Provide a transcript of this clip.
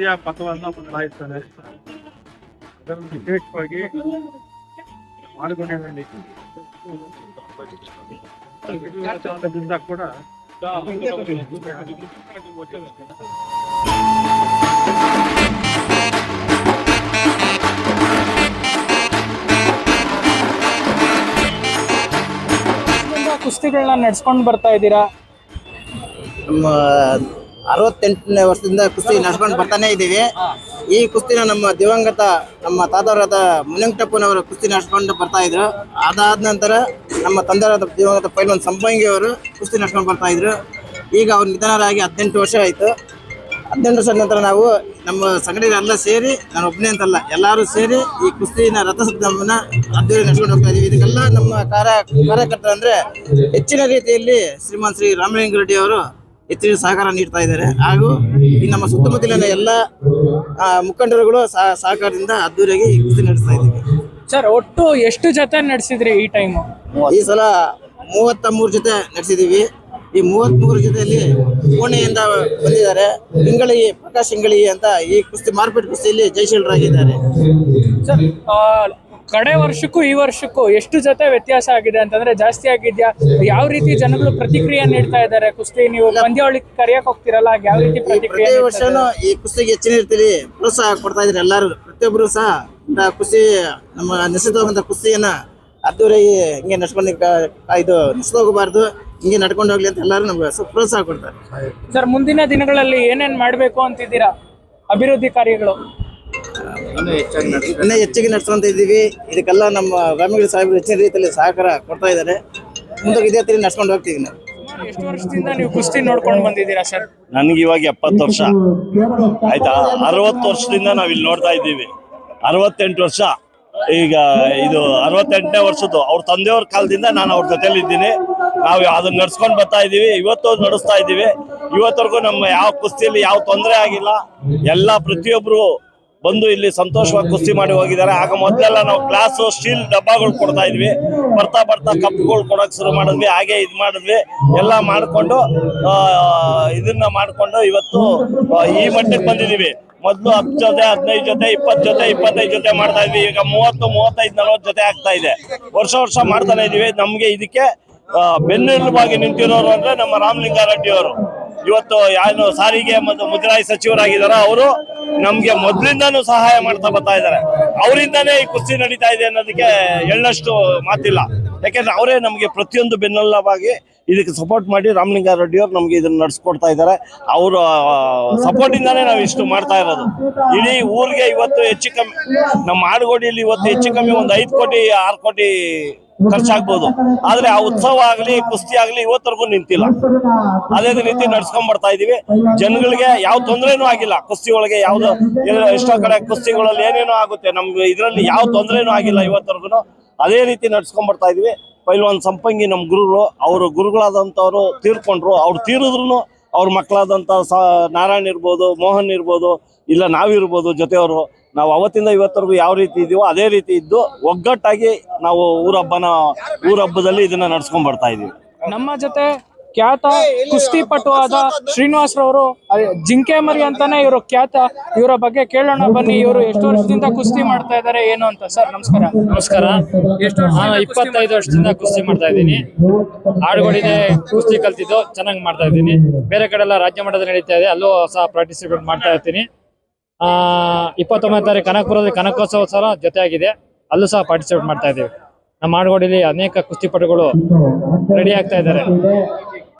ಕುಸ್ತಿಯ ಪಥವನ್ನು ಬದಲಾಯಿಸ್ತಾರೆ. ಅದನ್ನು ವಿಶೇಷವಾಗಿ ಮಾಲ್ಗುಣದಲ್ಲಿ ಕೂಡ ಕುಸ್ತಿಗಳನ್ನ ನಡೆಸ್ಕೊಂಡು ಬರ್ತಾ ಇದ್ದೀರಾ? ನಮ್ಮ 68ನೇ ವರ್ಷದಿಂದ ಕುಸ್ತಿ ನಡೆಸ್ಕೊಂಡು ಬರ್ತಾನೆ ಇದ್ದೀವಿ. ಈ ಕುಸ್ತಿನ ನಮ್ಮ ದಿವಂಗತ ನಮ್ಮ ತಾತವರಾದ ಮುನಿವೆಂಕಟಪ್ಪನವರು ಕುಸ್ತಿ ನಡೆಸ್ಕೊಂಡು ಬರ್ತಾ ಇದ್ರು. ಅದಾದ ನಂತರ ನಮ್ಮ ತಂದೆಯವರಾದ ದಿವಂಗತ ಪೈಲ್ವಾನ್ ಸಂಪಂಗಿ ಅವರು ಕುಸ್ತಿ ನಡೆಸ್ಕೊಂಡು ಬರ್ತಾ ಇದ್ರು. ಈಗ ಅವ್ರು ನಿಧನರಾಗಿ 18 ವರ್ಷ ಆಯಿತು. 18 ವರ್ಷದ ನಂತರ ನಾವು ನಮ್ಮ ಸಂಘಟನೆಲ್ಲ ಸೇರಿ, ನಾನು ಒಬ್ಬನೇ ಅಂತಲ್ಲ, ಎಲ್ಲರೂ ಸೇರಿ ಈ ಕುಸ್ತಿನ ರಥಸಪ್ತಮಿನ ಅದ್ದೂರಿ ನಡೆಸ್ಕೊಂಡು ಹೋಗ್ತಾ ಇದೀವಿ. ಇದಕ್ಕೆಲ್ಲ ನಮ್ಮ ಕಾರ್ಯಕರ್ತರು ಅಂದ್ರೆ ಹೆಚ್ಚಿನ ರೀತಿಯಲ್ಲಿ ಶ್ರೀಮಾನ್ ಶ್ರೀ ರಾಮಲಿಂಗ ರೆಡ್ಡಿ ಅವರು ಹೆಚ್ಚಿನ ಸಹಕಾರ ನೀಡ್ತಾ ಇದ್ದಾರೆ. ಹಾಗೂ ಈ ನಮ್ಮ ಸುತ್ತಮುತ್ತಲಿನ ಎಲ್ಲ ಮುಖಂಡರುಗಳು ಸಹಕಾರದಿಂದ ಅದ್ದೂರಿಯಾಗಿ ಈ ಕುಸ್ತಿ ನಡೆಸ್ತಾ ಇದ್ದೀವಿ. ಸರ್, ಒಟ್ಟು ಎಷ್ಟು ಜೊತೆ ನಡೆಸಿದ್ರಿ ಈ ಟೈಮು? ಈ ಸಲ 33 ಜೊತೆ ನಡೆಸಿದೀವಿ. ಈ 33 ಜೊತೆಯಲ್ಲಿ ಪುಣೆಯಿಂದ ಬಂದಿದ್ದಾರೆ. ಪ್ರಕಾಶ್ ಇಂಗಳ ಅಂತ ಈ ಕುಸ್ತಿ ಮಾರ್ಪೇಟ್ ಕುಸ್ತಿಯಲ್ಲಿ ಜಯಶೀಲರಾಗಿದ್ದಾರೆ. ಸರ್, ಕಡೆ ವರ್ಷಕ್ಕೂ ಈ ವರ್ಷಕ್ಕೂ ಎಷ್ಟು ಜೊತೆ ವ್ಯತ್ಯಾಸ ಆಗಿದೆ ಅಂತಂದ್ರೆ ಜಾಸ್ತಿ ಆಗಿದ್ಯಾ? ಯಾವ ರೀತಿ ಜನಗಳು ಪ್ರತಿಕ್ರಿಯೆ ನೀಡ್ತಾ ಇದ್ದಾರೆ? ಕುಸ್ತಿ ನೀವು ಪಂದ್ಯಾವಳಿ ಕರೆಯಕ್ ಹೋಗ್ತಿರಲ್ಲ, ಯಾವ ರೀತಿ ಪ್ರತಿಕ್ರಿಯೆ? ಪ್ರತಿ ವರ್ಷನೂ ಈ ಕುಸ್ತಿಗೆ ಹೆಚ್ಚಿನ ರೀತಿಯಲ್ಲಿ ಪ್ರೋತ್ಸಾಹ ಕೊಡ್ತಾ ಇದ್ದಾರೆ. ಎಲ್ಲರೂ ಪ್ರತಿಯೊಬ್ಬರು ಸಹ ಕುಸ್ತಿ ನಮ್ಮ ನೆಸೆದುವಂತ ಕುಸ್ತಿಯನ್ನ ಅದ್ದೂರಿಯಾಗಿ ಹಿಂಗೆ ನಡ್ಸ್ಕೊಂಡು ನೆಸೆದು ಹೋಗಬಾರ್ದು, ಹಿಂಗೆ ನಡ್ಕೊಂಡು ಹೋಗ್ಲಿ ಅಂತ ಎಲ್ಲರೂ ನಮ್ಗೆ ಪ್ರೋತ್ಸಾಹ ಕೊಡ್ತಾರೆ. ಸರ್, ಮುಂದಿನ ದಿನಗಳಲ್ಲಿ ಏನೇನ್ ಮಾಡ್ಬೇಕು ಅಂತಿದ್ದೀರಾ ಅಭಿವೃದ್ಧಿ ಕಾರ್ಯಗಳು? ಇನ್ನೂ ಹೆಚ್ಚಿಗೆ ನಡೆಸ್ಕೊಂತ ಇದ್ದೀವಿ. ಇದಕ್ಕೆಲ್ಲ ನಮ್ಮ ರಾಮಗಿರಿ ಸಾಹೇಬರು ಹೆಚ್ಚಿನ ರೀತಿಯಲ್ಲಿ ಸಹಕಾರ ಕೊಡ್ತಾ ಇದ್ದಾರೆ. ಮುಂದೆ ಇದೇ ರೀತಿ ನಡ್ಸ್ಕೊಂಡು ಹೋಗ್ತೀವಿ. ನಾವು ಎಷ್ಟು ವರ್ಷದಿಂದ ನೀವು ಕುಸ್ತಿ ನೋಡ್ಕೊಂಡು ಬಂದಿದ್ದೀರಾ ಸರ್? ನನ್ಗೆ ಇವಾಗ 70 ವರ್ಷ ಆಯ್ತಾ. 60 ವರ್ಷದಿಂದ ನಾವ್ ಇಲ್ಲಿ ನೋಡ್ತಾ ಇದ್ದೀವಿ. 68 ವರ್ಷ ಈಗ ಇದು 68ನೇ ವರ್ಷದ್ದು. ಅವ್ರ ತಂದೆಯವ್ರ ಕಾಲದಿಂದ ನಾನು ಅವ್ರ ಜೊತೆಲಿ ಇದ್ದೀನಿ. ನಾವು ಅದನ್ನ ನಡ್ಸ್ಕೊಂಡು ಬರ್ತಾ ಇದ್ದೀವಿ. ಇವತ್ತು ನಡೆಸ್ತಾ ಇದ್ದೀವಿ. ಇವತ್ತವರೆಗೂ ನಮ್ಮ ಯಾವ ಕುಸ್ತಿಯಲ್ಲಿ ಯಾವ ತೊಂದರೆ ಆಗಿಲ್ಲ. ಎಲ್ಲ ಪ್ರತಿಯೊಬ್ರು ಬಂದು ಇಲ್ಲಿ ಸಂತೋಷವಾಗಿ ಕುಸ್ತಿ ಮಾಡಿ ಹೋಗಿದ್ದಾರೆ. ಆಗ ಮೊದಲೆಲ್ಲ ನಾವು ಗ್ಲಾಸ್ ಸ್ಟೀಲ್ ಡಬ್ಬಗಳು ಕೊಡ್ತಾ ಇದ್ವಿ. ಬರ್ತಾ ಕಪ್ಗಳು ಕೊಡಕ್ ಶುರು ಮಾಡಿದ್ವಿ. ಹಾಗೆ ಇದು ಮಾಡಿದ್ವಿ. ಎಲ್ಲ ಮಾಡಿಕೊಂಡು ಇದನ್ನ ಮಾಡಿಕೊಂಡು ಇವತ್ತು ಈ ಮಟ್ಟಕ್ಕೆ ಬಂದಿದ್ದೀವಿ. ಮೊದಲು 10 ಜೊತೆ, 15 ಜೊತೆ, 20 ಜೊತೆ, 25 ಜೊತೆ ಮಾಡ್ತಾ ಇದ್ವಿ. ಈಗ 30, 35, 40 ಜೊತೆ ಆಗ್ತಾ ಇದೆ. ವರ್ಷ ಮಾಡ್ತಾನೆ ಇದೀವಿ. ನಮ್ಗೆ ಇದಕ್ಕೆ ಬೆನ್ನೆಲುಬಾಗಿ ನಿಂತಿರೋರು ಅಂದ್ರೆ ನಮ್ಮ ರಾಮಲಿಂಗಾರೆಡ್ಡಿ ಅವರು. ಇವತ್ತು ಯಾರು ಸಾರಿಗೆ ಮತ್ತು ಮುಜರಾಯಿ ಸಚಿವರಾಗಿದ್ದಾರೋ ಅವರು ನಮ್ಗೆ ಮೊದ್ಲಿಂದಾನು ಸಹಾಯ ಮಾಡ್ತಾ ಬರ್ತಾ ಇದ್ದಾರೆ. ಅವರಿಂದಾನೇ ಈ ಕುಸ್ತಿ ನಡೀತಾ ಇದೆ ಅನ್ನೋದಕ್ಕೆ ಎಳ್ಳಷ್ಟು ಮಾತಿಲ್ಲ. ಯಾಕೆಂದ್ರೆ ಅವರೇ ನಮ್ಗೆ ಪ್ರತಿಯೊಂದು ಬೆನ್ನೆಲುಬಾಗಿ ಇದಕ್ಕೆ ಸಪೋರ್ಟ್ ಮಾಡಿ ರಾಮಲಿಂಗಾರೆಡ್ಡಿ ಅವರು ನಮ್ಗೆ ಇದನ್ನ ನಡ್ಸ್ಕೊಡ್ತಾ ಇದ್ದಾರೆ. ಅವರ ಸಪೋರ್ಟ್ ಇಂದಾನೇ ನಾವು ಇಷ್ಟು ಮಾಡ್ತಾ ಇರೋದು. ಇಡೀ ಊರಿಗೆ ಇವತ್ತು ಹೆಚ್ಚು ಕಮ್ಮಿ ನಮ್ಮ ಆಡುಗೋಡಿಯಲ್ಲಿ ಇವತ್ತು ಹೆಚ್ಚು ಕಮ್ಮಿ ಒಂದು 5 ಕೋಟಿ 6 ಕೋಟಿ ಖರ್ಚಾಗ್ಬೋದು. ಆದ್ರೆ ಆ ಉತ್ಸವ ಆಗ್ಲಿ ಕುಸ್ತಿ ಆಗ್ಲಿ ಇವತ್ತರೆಗೂ ನಿಂತಿಲ್ಲ. ಅದೇ ರೀತಿ ನಡ್ಸ್ಕೊಂಡ್ ಬರ್ತಾ ಇದೀವಿ. ಜನಗಳಿಗೆ ಯಾವ ತೊಂದ್ರೆನೂ ಆಗಿಲ್ಲ. ಕುಸ್ತಿ ಒಳಗೆ ಯಾವ್ದು ಎಷ್ಟೋ ಕಡೆ ಕುಸ್ತಿಗಳಲ್ಲಿ ಏನೇನೋ ಆಗುತ್ತೆ, ನಮ್ಗೆ ಇದ್ರಲ್ಲಿ ಯಾವ ತೊಂದ್ರೆನೂ ಆಗಿಲ್ಲ ಇವತ್ತರೆಗೂ. ಅದೇ ರೀತಿ ನಡ್ಸ್ಕೊಂಡ್ ಬರ್ತಾ ಇದೀವಿ. ಪೈಲ್ವಾನ್ ಸಂಪಂಗಿ ನಮ್ಮ ಗುರುಗಳು, ಅವರು ಗುರುಗಳಾದಂಥವ್ರು ತೀರ್ಕೊಂಡ್ರು. ಅವ್ರು ತೀರಿದ್ರು ಅವ್ರ ಮಕ್ಕಳಾದಂಥ ನಾರಾಯಣ್ ಇರ್ಬೋದು, ಮೋಹನ್ ಇರ್ಬೋದು, ಇಲ್ಲ ನಾವಿರ್ಬೋದು ಜೊತೆಯವರು. ನಾವು ಅವತ್ತಿಂದ ಇವತ್ತರೆಗೂ ಯಾವ ರೀತಿ ಇದೀವೋ ಅದೇ ರೀತಿ ಇದ್ದು ಒಗ್ಗಟ್ಟಾಗಿ ನಾವು ಊರ ಹಬ್ಬದಲ್ಲಿ ಇದನ್ನ ನಡ್ಸ್ಕೊಂಡ್ ಬರ್ತಾ ಇದೀವಿ. ನಮ್ಮ ಜೊತೆ ಖ್ಯಾತ ಕುಸ್ತಿಪಟುವಾದ ಶ್ರೀನಿವಾಸ್ ರವರು, ಜಿಂಕೆ ಮರಿ ಅಂತಾನೆ ಇವರು ಖ್ಯಾತ. ಇವರ ಬಗ್ಗೆ ಕೇಳೋಣ ಬನ್ನಿ. ಇವರು ಎಷ್ಟು ವರ್ಷದಿಂದ ಕುಸ್ತಿ ಮಾಡ್ತಾ ಇದ್ದಾರೆ ಏನು ಅಂತ. ಸರ್ ನಮಸ್ಕಾರ. ನಮಸ್ಕಾರ. ಎಷ್ಟು ವರ್ಷ? 25 ವರ್ಷದಿಂದ ಕುಸ್ತಿ ಮಾಡ್ತಾ ಇದ್ದೀನಿ. ಆಡುಗೋಡಿನೇ ಕುಸ್ತಿ ಕಲ್ತಿದ್ದು, ಚೆನ್ನಾಗಿ ಮಾಡ್ತಾ ಇದ್ದೀನಿ. ಬೇರೆ ಕಡೆ ಎಲ್ಲ ರಾಜ್ಯ ಮಟ್ಟದಲ್ಲಿ ನಡೀತಾ ಇದೆ, ಅಲ್ಲೂ ಸಹ ಪಾರ್ಟಿಸಿಪೇಟ್ ಮಾಡ್ತಾ ಇರ್ತೀನಿ. 29ನೇ ತಾರೀಕು ಕನಕಪುರದಲ್ಲಿ ಕನಕೋತ್ಸವ ಜೊತೆ ಆಗಿದೆ, ಅಲ್ಲೂ ಸಹ ಪಾರ್ಟಿಸಿಪೇಟ್ ಮಾಡ್ತಾ ಇದ್ದೀವಿ. ನಮ್ಮ ಆಡುಗೋಡಿಲಿ ಅನೇಕ ಕುಸ್ತಿಪಟುಗಳು ರೆಡಿ ಆಗ್ತಾ ಇದ್ದಾರೆ.